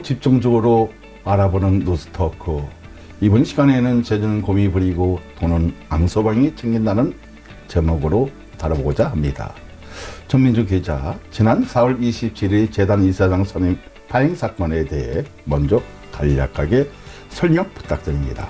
집중적으로 알아보는 뉴스토크. 이번 시간에는 제주는 곰이 부리고 돈은 앙소방이 챙긴다는 제목으로 다뤄보고자 합니다. 전민주 기자, 지난 4월 27일 재단 이사장 선임 파행 사건에 대해 먼저 간략하게 설명 부탁드립니다.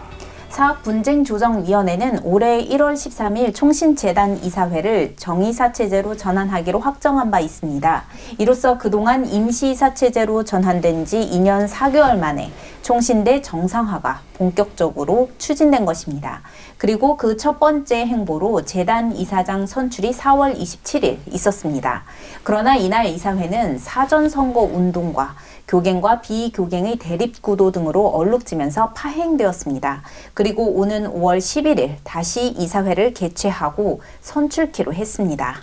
사업분쟁조정위원회는 올해 1월 13일 총신재단 이사회를 정의사체제로 전환하기로 확정한 바 있습니다. 이로써 그동안 임시이사체제로 전환된 지 2년 4개월 만에 총신대 정상화가 본격적으로 추진된 것입니다. 그리고 그 첫 번째 행보로 재단 이사장 선출이 4월 27일 있었습니다. 그러나 이날 이사회는 사전선거 운동과 교갱과 비교갱의 대립구도 등으로 얼룩지면서 파행되었습니다. 그리고 오는 5월 11일 다시 이사회를 개최하고 선출키로 했습니다.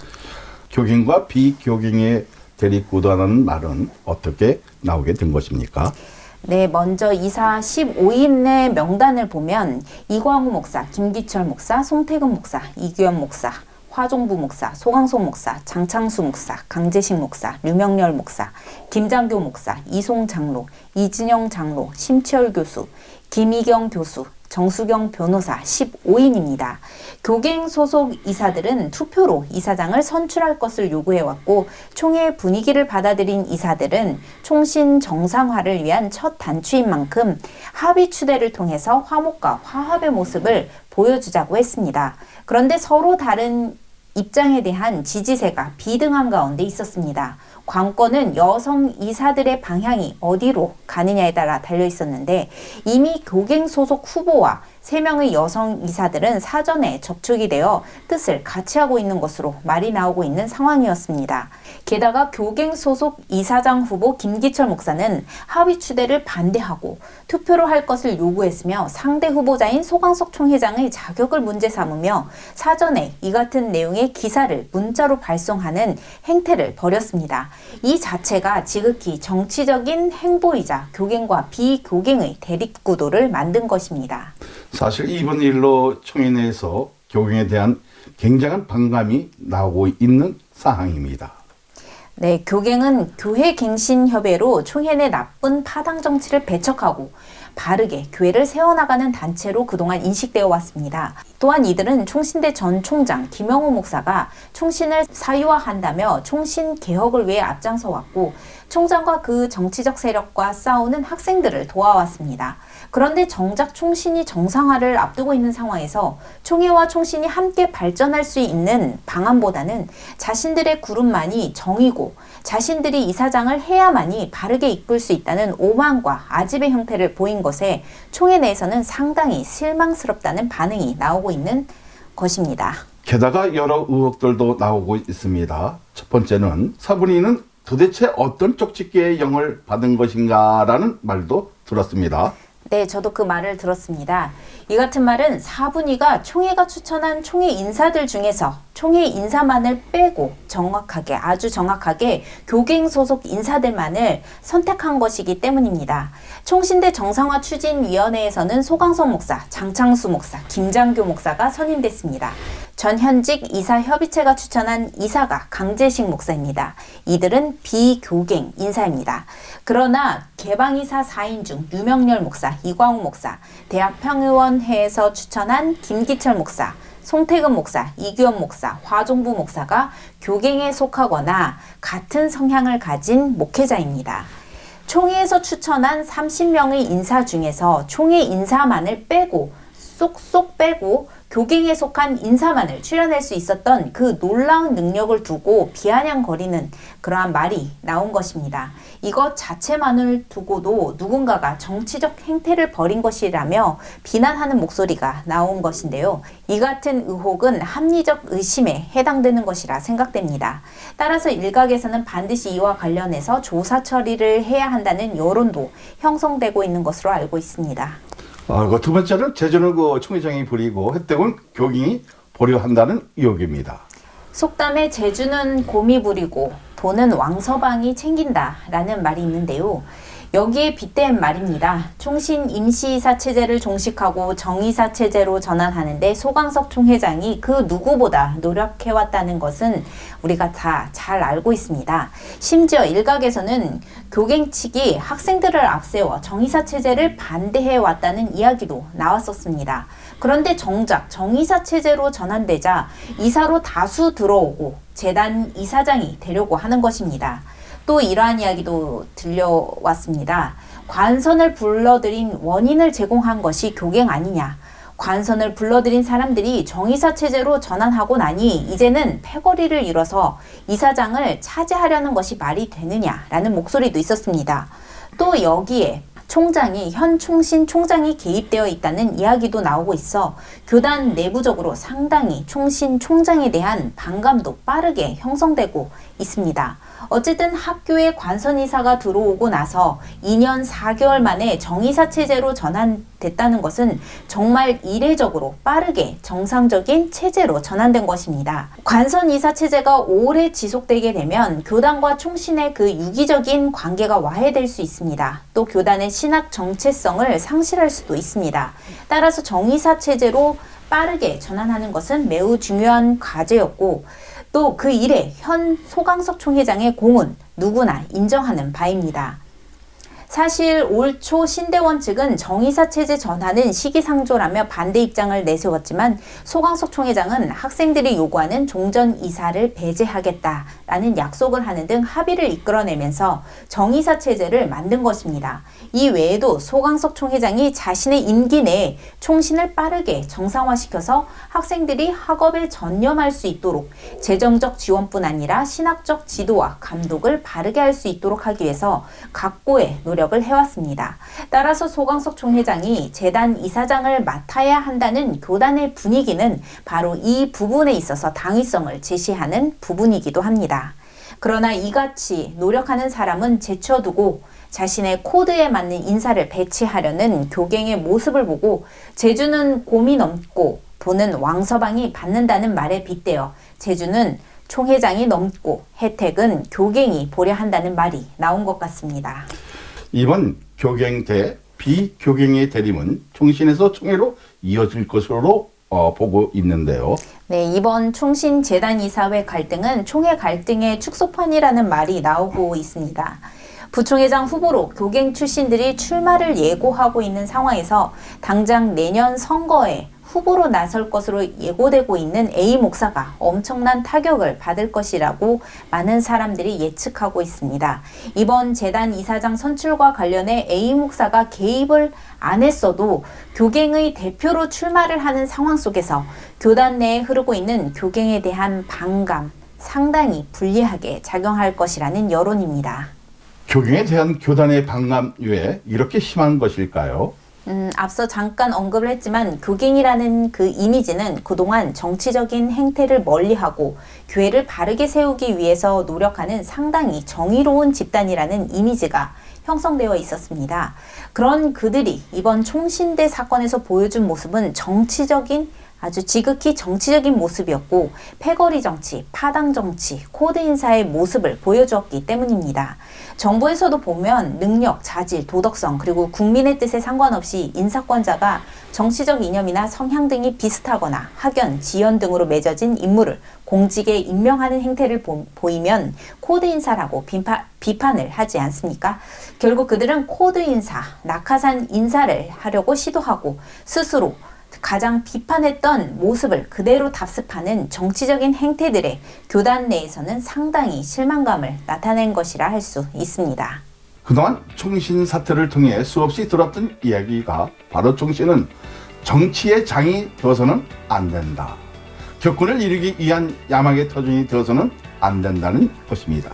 교갱과 비교갱의 대립구도라는 말은 어떻게 나오게 된 것입니까? 네, 먼저 이사 15인의 명단을 보면 이광우 목사, 김기철 목사, 송태근 목사, 이규현 목사, 화종부 목사, 소강송 목사, 장창수 목사, 강재식 목사, 류명렬 목사, 김장교 목사, 이송 장로, 이진영 장로, 심채열 교수, 김희경 교수, 정수경 변호사 15인입니다. 교갱 소속 이사들은 투표로 이사장을 선출할 것을 요구해왔고 총회 분위기를 받아들인 이사들은 총신 정상화를 위한 첫 단추인 만큼 합의 추대를 통해서 화목과 화합의 모습을 보여주자고 했습니다. 그런데 서로 다른 입장에 대한 지지세가 비등한 가운데 있었습니다. 관건은 여성 이사들의 방향이 어디로 가느냐에 따라 달려 있었는데 이미 교갱 소속 후보와 3명의 여성 이사들은 사전에 접촉이 되어 뜻을 같이 하고 있는 것으로 말이 나오고 있는 상황이었습니다. 게다가 교갱 소속 이사장 후보 김기철 목사는 합의 추대를 반대하고 투표로 할 것을 요구했으며 상대 후보자인 소강석 총회장의 자격을 문제 삼으며 사전에 이 같은 내용의 기사를 문자로 발송하는 행태를 벌였습니다. 이 자체가 지극히 정치적인 행보이자 교갱과 비교갱의 대립구도를 만든 것입니다. 사실 이번 일로 총회 내에서 교갱에 대한 굉장한 반감이 나오고 있는 상황입니다. 네, 교갱은 교회갱신협회로 총회 내 나쁜 파당 정치를 배척하고 바르게 교회를 세워나가는 단체로 그동안 인식되어 왔습니다. 또한 이들은 총신대 전 총장 김영호 목사가 총신을 사유화한다며 총신 개혁을 위해 앞장서 왔고 총장과 그 정치적 세력과 싸우는 학생들을 도와왔습니다. 그런데 정작 총신이 정상화를 앞두고 있는 상황에서 총회와 총신이 함께 발전할 수 있는 방안보다는 자신들의 그룹만이 정이고 자신들이 이사장을 해야만이 바르게 이끌 수 있다는 오만과 아집의 형태를 보인 것에 총회 내에서는 상당히 실망스럽다는 반응이 나오고 있는 것입니다. 게다가 여러 의혹들도 나오고 있습니다. 첫 번째는 사분이는 도대체 어떤 쪽집게의 영을 받은 것인가라는 말도 들었습니다. 네, 저도 그 말을 들었습니다. 이 같은 말은 사분이가 총회가 추천한 총회 인사들 중에서 총회 인사만을 빼고 아주 정확하게 교갱 소속 인사들만을 선택한 것이기 때문입니다. 총신대 정상화 추진위원회에서는 소강석 목사, 장창수 목사, 김장교 목사가 선임됐습니다. 전현직 이사협의체가 추천한 이사가 강재식 목사입니다. 이들은 비교갱 인사입니다. 그러나 개방이사 4인 중 류명렬 목사, 이광우 목사, 대학평의원회에서 추천한 김기철 목사, 송태근 목사, 이규현 목사, 화종부 목사가 교갱에 속하거나 같은 성향을 가진 목회자입니다. 총회에서 추천한 30명의 인사 중에서 총회 인사만을 빼고 쏙쏙 빼고 교갱에 속한 인사만을 출연할 수 있었던 그 놀라운 능력을 두고 비아냥거리는 그러한 말이 나온 것입니다. 이것 자체만을 두고도 누군가가 정치적 행태를 벌인 것이라며 비난하는 목소리가 나온 것인데요. 이 같은 의혹은 합리적 의심에 해당되는 것이라 생각됩니다. 따라서 일각에서는 반드시 이와 관련해서 조사 처리를 해야 한다는 여론도 형성되고 있는 것으로 알고 있습니다. 두 번째는 제주는 총회장이 부리고 혜택은 교갱이 보려한다는 의혹입니다. 속담에 제주는 곰이 부리고 돈은 왕서방이 챙긴다라는 말이 있는데요. 여기에 빗댄 말입니다. 총신 임시이사 체제를 종식하고 정이사 체제로 전환하는데 소강석 총회장이 그 누구보다 노력해왔다는 것은 우리가 다 잘 알고 있습니다. 심지어 일각에서는 교갱 측이 학생들을 앞세워 정이사 체제를 반대해왔다는 이야기도 나왔었습니다. 그런데 정작 정이사 체제로 전환되자 이사로 다수 들어오고 재단 이사장이 되려고 하는 것입니다. 또 이러한 이야기도 들려왔습니다. 관선을 불러들인 원인을 제공한 것이 교갱 아니냐. 관선을 불러들인 사람들이 정이사 체제로 전환하고 나니 이제는 패거리를 이뤄서 이사장을 차지하려는 것이 말이 되느냐라는 목소리도 있었습니다. 또 여기에 총장이 현 총신 총장이 개입되어 있다는 이야기도 나오고 있어 교단 내부적으로 상당히 총신 총장에 대한 반감도 빠르게 형성되고 있습니다. 어쨌든 학교에 관선이사가 들어오고 나서 2년 4개월 만에 정이사 체제로 전환됐다는 것은 정말 이례적으로 빠르게 정상적인 체제로 전환된 것입니다. 관선이사 체제가 오래 지속되게 되면 교단과 총신의 그 유기적인 관계가 와해될 수 있습니다. 또 교단의 신학 정체성을 상실할 수도 있습니다. 따라서 정이사 체제로 빠르게 전환하는 것은 매우 중요한 과제였고 또 그 일에 현 소강석 총회장의 공은 누구나 인정하는 바입니다. 사실 올 초 신대원 측은 정이사 체제 전환은 시기상조라며 반대 입장을 내세웠지만 소강석 총회장은 학생들이 요구하는 종전 이사를 배제하겠다라는 약속을 하는 등 합의를 이끌어내면서 정이사 체제를 만든 것입니다. 이 외에도 소강석 총회장이 자신의 임기 내에 총신을 빠르게 정상화시켜서 학생들이 학업에 전념할 수 있도록 재정적 지원뿐 아니라 신학적 지도와 감독을 바르게 할 수 있도록 하기 위해서 각고의 노력을 해왔습니다. 따라서 소강석 총회장이 재단 이사장을 맡아야 한다는 교단의 분위기는 바로 이 부분에 있어서 당위성을 제시하는 부분이기도 합니다. 그러나 이같이 노력하는 사람은 제쳐두고 자신의 코드에 맞는 인사를 배치하려는 교갱의 모습을 보고 제주는 곰이 넘고 돈은 왕서방이 받는다는 말에 빗대어 제주는 총회장이 넘고 혜택은 교갱이 보려 한다는 말이 나온 것 같습니다. 이번 교갱 대 비교갱의 대립은 총신에서 총회로 이어질 것으로 보고 있는데요. 네, 이번 총신 재단 이사회 갈등은 총회 갈등의 축소판이라는 말이 나오고 있습니다. 부총회장 후보로 교갱 출신들이 출마를 예고하고 있는 상황에서 당장 내년 선거에 후보로 나설 것으로 예고되고 있는 A 목사가 엄청난 타격을 받을 것이라고 많은 사람들이 예측하고 있습니다. 이번 재단 이사장 선출과 관련해 A 목사가 개입을 안 했어도 교갱의 대표로 출마를 하는 상황 속에서 교단 내에 흐르고 있는 교갱에 대한 반감, 상당히 불리하게 작용할 것이라는 여론입니다. 교갱에 대한 교단의 반감 왜 이렇게 심한 것일까요? 앞서 잠깐 언급을 했지만 교갱이라는 그 이미지는 그동안 정치적인 행태를 멀리하고 교회를 바르게 세우기 위해서 노력하는 상당히 정의로운 집단이라는 이미지가 형성되어 있었습니다. 그런 그들이 이번 총신대 사건에서 보여준 모습은 아주 지극히 정치적인 모습이었고 패거리 정치, 파당 정치, 코드 인사의 모습을 보여주었기 때문입니다. 정부에서도 보면 능력, 자질, 도덕성 그리고 국민의 뜻에 상관없이 인사권자가 정치적 이념이나 성향 등이 비슷하거나 학연, 지연 등으로 맺어진 인물을 공직에 임명하는 행태를 보이면 코드 인사라고 비판을 하지 않습니까? 결국 그들은 코드 인사, 낙하산 인사를 하려고 시도하고 스스로 가장 비판했던 모습을 그대로 답습하는 정치적인 행태들에 교단 내에서는 상당히 실망감을 나타낸 것이라 할 수 있습니다. 그동안 총신 사태를 통해 수없이 들었던 이야기가 바로 총신은 정치의 장이 되어서는 안 된다. 격군을 이루기 위한 야망의 터전이 되어서는 안 된다는 것입니다.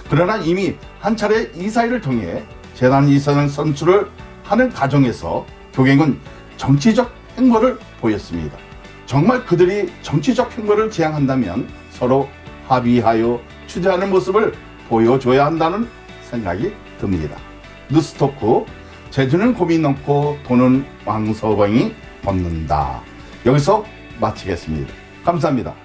그러나 이미 한 차례 이사회를 통해 재단 이사장 선출을 하는 과정에서 교갱은 정치적 행보를 보였습니다. 정말 그들이 정치적 행보를 지향한다면 서로 합의하여 추대하는 모습을 보여줘야 한다는 생각이 듭니다. 뉴스토크, 제주는 곰이 넘고 돈은 왕서방이 벗는다. 여기서 마치겠습니다. 감사합니다.